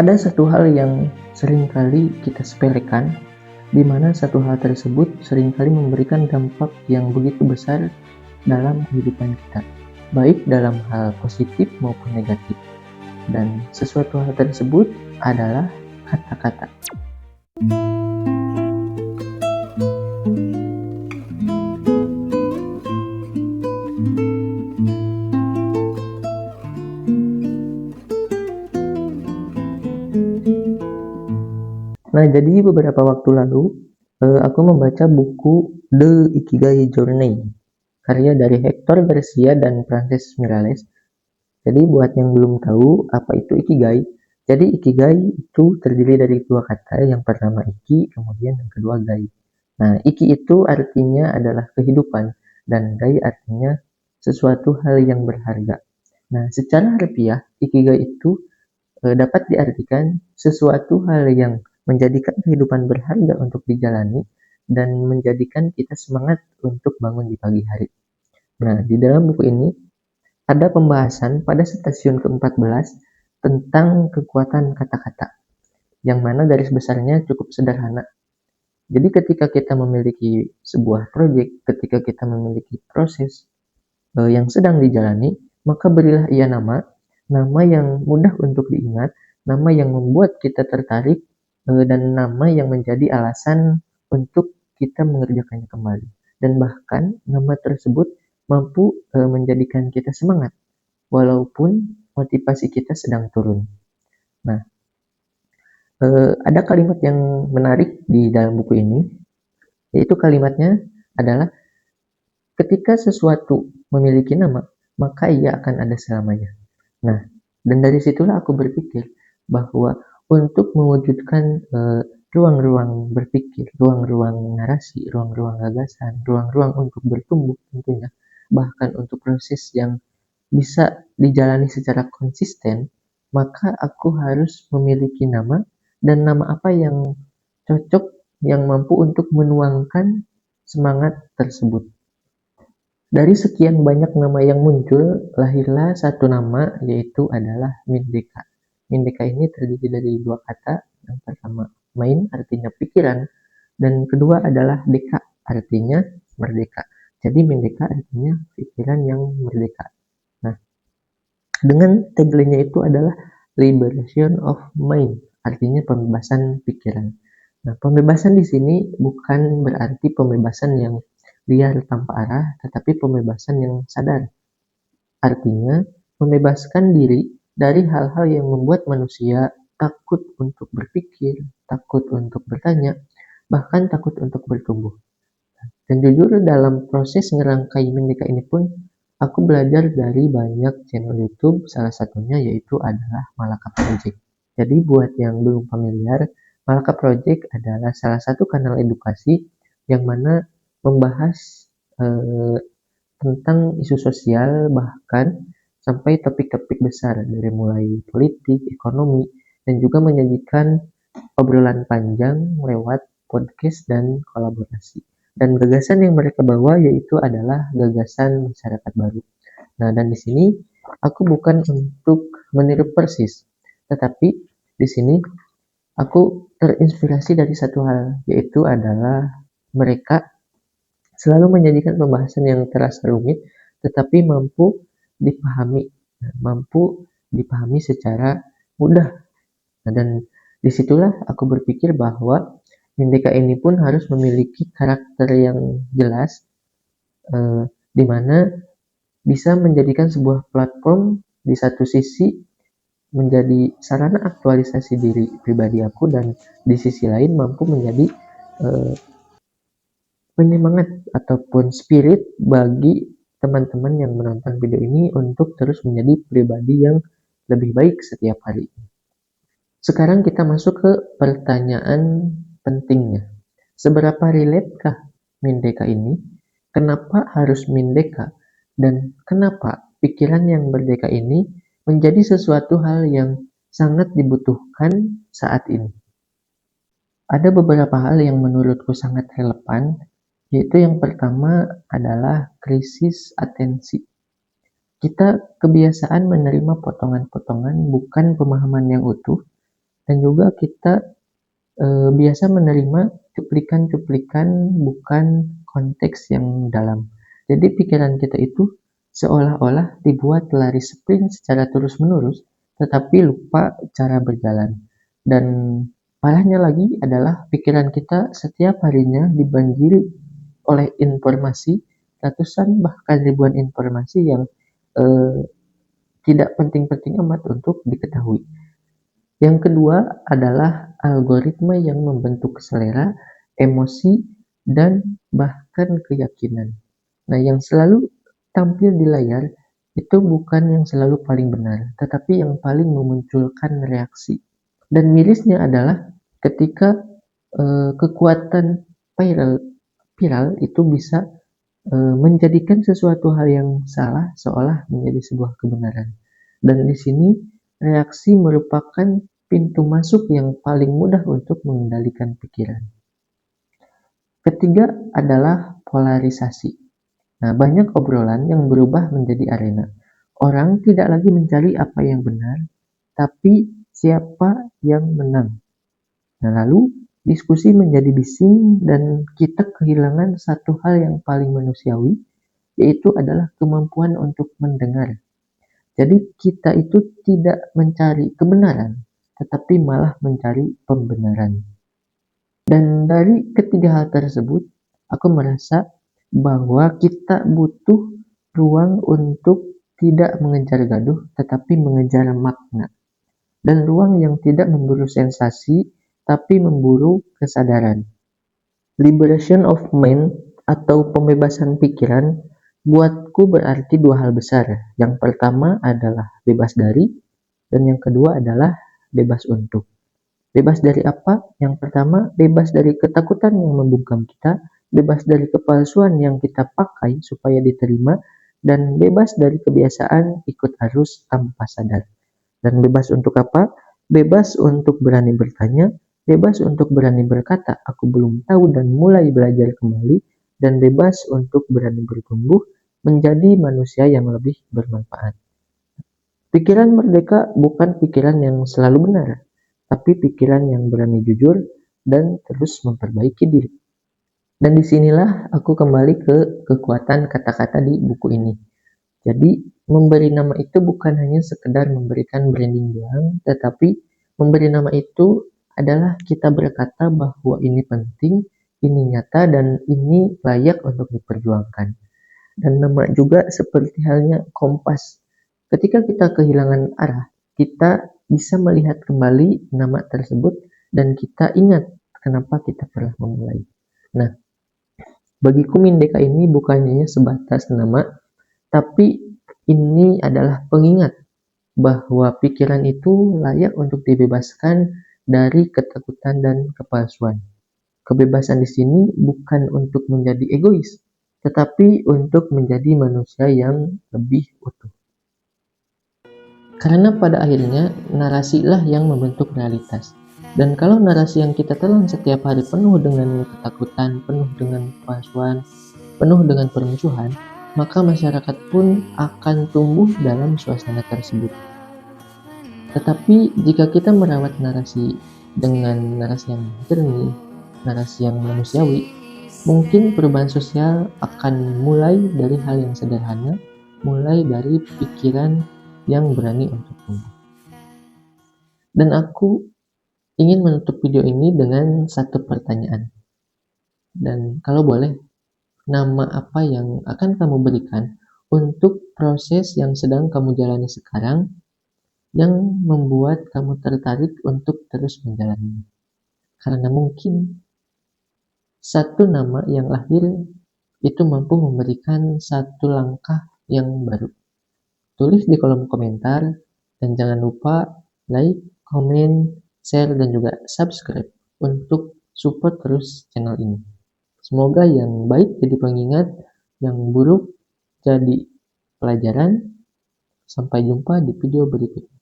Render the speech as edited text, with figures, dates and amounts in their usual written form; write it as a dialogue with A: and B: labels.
A: Ada satu hal yang seringkali kita sepelekan, di mana satu hal tersebut seringkali memberikan dampak yang begitu besar dalam kehidupan kita, baik dalam hal positif maupun negatif. Dan sesuatu hal tersebut adalah kata-kata. Nah, jadi beberapa waktu lalu aku membaca buku The Ikigai Journey, karya dari Hector Garcia dan Frances Miralles. Jadi buat yang belum tahu apa itu Ikigai, jadi Ikigai itu terdiri dari dua kata, yang pertama Iki, kemudian yang kedua Gai. Nah, Iki itu artinya adalah kehidupan, dan Gai artinya sesuatu hal yang berharga. Nah, secara harfiah, Ikigai itu dapat diartikan sesuatu hal yang menjadikan kehidupan berharga untuk dijalani dan menjadikan kita semangat untuk bangun di pagi hari. Nah, di dalam buku ini ada pembahasan pada stasiun ke-14 tentang kekuatan kata-kata, yang mana garis besarnya cukup sederhana. Jadi ketika kita memiliki sebuah proyek, ketika kita memiliki proses yang sedang dijalani, maka berilah ia nama yang mudah untuk diingat, nama yang membuat kita tertarik, dan nama yang menjadi alasan untuk kita mengerjakannya kembali. Dan bahkan nama tersebut mampu menjadikan kita semangat, walaupun motivasi kita sedang turun. Nah, ada kalimat yang menarik di dalam buku ini, yaitu kalimatnya adalah, ketika sesuatu memiliki nama, maka ia akan ada selamanya. Nah, dan dari situlah aku berpikir bahwa untuk mewujudkan ruang-ruang berpikir, ruang-ruang narasi, ruang-ruang gagasan, ruang-ruang untuk bertumbuh tentunya, bahkan untuk proses yang bisa dijalani secara konsisten, maka aku harus memiliki nama, dan nama apa yang cocok, yang mampu untuk menuangkan semangat tersebut. Dari sekian banyak nama yang muncul, lahirlah satu nama, yaitu adalah Mindeka. Mindeka ini terdiri dari dua kata. Yang pertama, main, artinya pikiran, dan kedua adalah deka, artinya merdeka. Jadi Mindeka artinya pikiran yang merdeka. Nah, dengan tagline-nya itu adalah Liberation of Mind, artinya pembebasan pikiran. Nah, pembebasan di sini bukan berarti pembebasan yang liar tanpa arah, tetapi pembebasan yang sadar. Artinya, membebaskan diri dari hal-hal yang membuat manusia takut untuk berpikir, takut untuk bertanya, bahkan takut untuk bertumbuh. Dan jujur, dalam proses ngerangkai Mendeka ini pun, aku belajar dari banyak channel YouTube, salah satunya yaitu adalah Malaka Project. Jadi buat yang belum familiar, Malaka Project adalah salah satu kanal edukasi yang mana membahas tentang isu sosial, bahkan sampai topik-topik besar dari mulai politik, ekonomi, dan juga menyajikan obrolan panjang lewat podcast dan kolaborasi. Dan gagasan yang mereka bawa yaitu adalah gagasan masyarakat baru. Nah, dan di sini aku bukan untuk meniru persis, tetapi di sini aku terinspirasi dari satu hal, yaitu adalah mereka selalu menyajikan pembahasan yang terasa rumit, tetapi mampu dipahami secara mudah. Nah, dan disitulah aku berpikir bahwa Mendeka ini pun harus memiliki karakter yang jelas, di mana bisa menjadikan sebuah platform di satu sisi menjadi sarana aktualisasi diri pribadi aku, dan di sisi lain mampu menjadi penyemangat ataupun spirit bagi teman-teman yang menonton video ini untuk terus menjadi pribadi yang lebih baik setiap hari. Sekarang kita masuk ke pertanyaan pentingnya. Seberapa relate-kah Mindeka ini? Kenapa harus Mindeka? Dan kenapa pikiran yang merdeka ini menjadi sesuatu hal yang sangat dibutuhkan saat ini? Ada beberapa hal yang menurutku sangat relevan, yaitu yang pertama adalah krisis atensi. Kita kebiasaan menerima potongan-potongan, bukan pemahaman yang utuh, dan juga kita biasa menerima cuplikan-cuplikan bukan konteks yang dalam. Jadi pikiran kita itu seolah-olah dibuat lari sprint secara terus-menerus, tetapi lupa cara berjalan. Dan parahnya lagi adalah pikiran kita setiap harinya dibanjiri oleh informasi, ratusan bahkan ribuan informasi yang tidak penting-penting amat untuk diketahui. Yang kedua adalah algoritma yang membentuk selera, emosi, dan bahkan keyakinan. Nah, yang selalu tampil di layar itu bukan yang selalu paling benar, tetapi yang paling memunculkan reaksi. Dan mirisnya adalah ketika kekuatan viral itu bisa menjadikan sesuatu hal yang salah seolah menjadi sebuah kebenaran. Dan di sini reaksi merupakan pintu masuk yang paling mudah untuk mengendalikan pikiran. Ketiga adalah polarisasi. Nah, banyak obrolan yang berubah menjadi arena. Orang tidak lagi mencari apa yang benar, tapi siapa yang menang. Nah, lalu diskusi menjadi bising dan kita kehilangan satu hal yang paling manusiawi, yaitu adalah kemampuan untuk mendengar. Jadi kita itu tidak mencari kebenaran, tetapi malah mencari pembenaran. Dan dari ketiga hal tersebut, aku merasa bahwa kita butuh ruang untuk tidak mengejar gaduh, tetapi mengejar makna. Dan ruang yang tidak memburu sensasi, tapi memburu kesadaran. Liberation of mind atau pembebasan pikiran buatku berarti dua hal besar. Yang pertama adalah bebas dari, dan yang kedua adalah bebas untuk. Bebas dari apa? Yang pertama, bebas dari ketakutan yang membungkam kita, bebas dari kepalsuan yang kita pakai supaya diterima, dan bebas dari kebiasaan ikut arus tanpa sadar. Dan bebas untuk apa? Bebas untuk berani bertanya, bebas untuk berani berkata, aku belum tahu dan mulai belajar kembali, dan bebas untuk berani bertumbuh menjadi manusia yang lebih bermanfaat. Pikiran merdeka bukan pikiran yang selalu benar, tapi pikiran yang berani jujur dan terus memperbaiki diri. Dan disinilah aku kembali ke kekuatan kata-kata di buku ini. Jadi, memberi nama itu bukan hanya sekedar memberikan branding doang, tetapi memberi nama itu adalah kita berkata bahwa ini penting, ini nyata, dan ini layak untuk diperjuangkan. Dan nama juga seperti halnya kompas. Ketika kita kehilangan arah, kita bisa melihat kembali nama tersebut dan kita ingat kenapa kita pernah memulai. Nah, bagiku Mindeka ini bukan hanya sebatas nama, tapi ini adalah pengingat bahwa pikiran itu layak untuk dibebaskan dari ketakutan dan kepalsuan. Kebebasan di sini bukan untuk menjadi egois, tetapi untuk menjadi manusia yang lebih utuh. Karena pada akhirnya narasilah yang membentuk realitas. Dan kalau narasi yang kita telan setiap hari penuh dengan ketakutan, penuh dengan kepalsuan, penuh dengan permusuhan, maka masyarakat pun akan tumbuh dalam suasana tersebut. Tetapi jika kita merawat narasi dengan narasi yang jernih, narasi yang manusiawi, mungkin perubahan sosial akan mulai dari hal yang sederhana, mulai dari pikiran yang berani untuk tumbuh. Dan aku ingin menutup video ini dengan satu pertanyaan. Dan kalau boleh, nama apa yang akan kamu berikan untuk proses yang sedang kamu jalani sekarang yang membuat kamu tertarik untuk terus menjalani? Karena mungkin satu nama yang lahir itu mampu memberikan satu langkah yang baru. Tulis di kolom komentar dan jangan lupa like, komen, share, dan juga subscribe untuk support terus channel ini. Semoga yang baik jadi pengingat, yang buruk jadi pelajaran. Sampai jumpa di video berikutnya.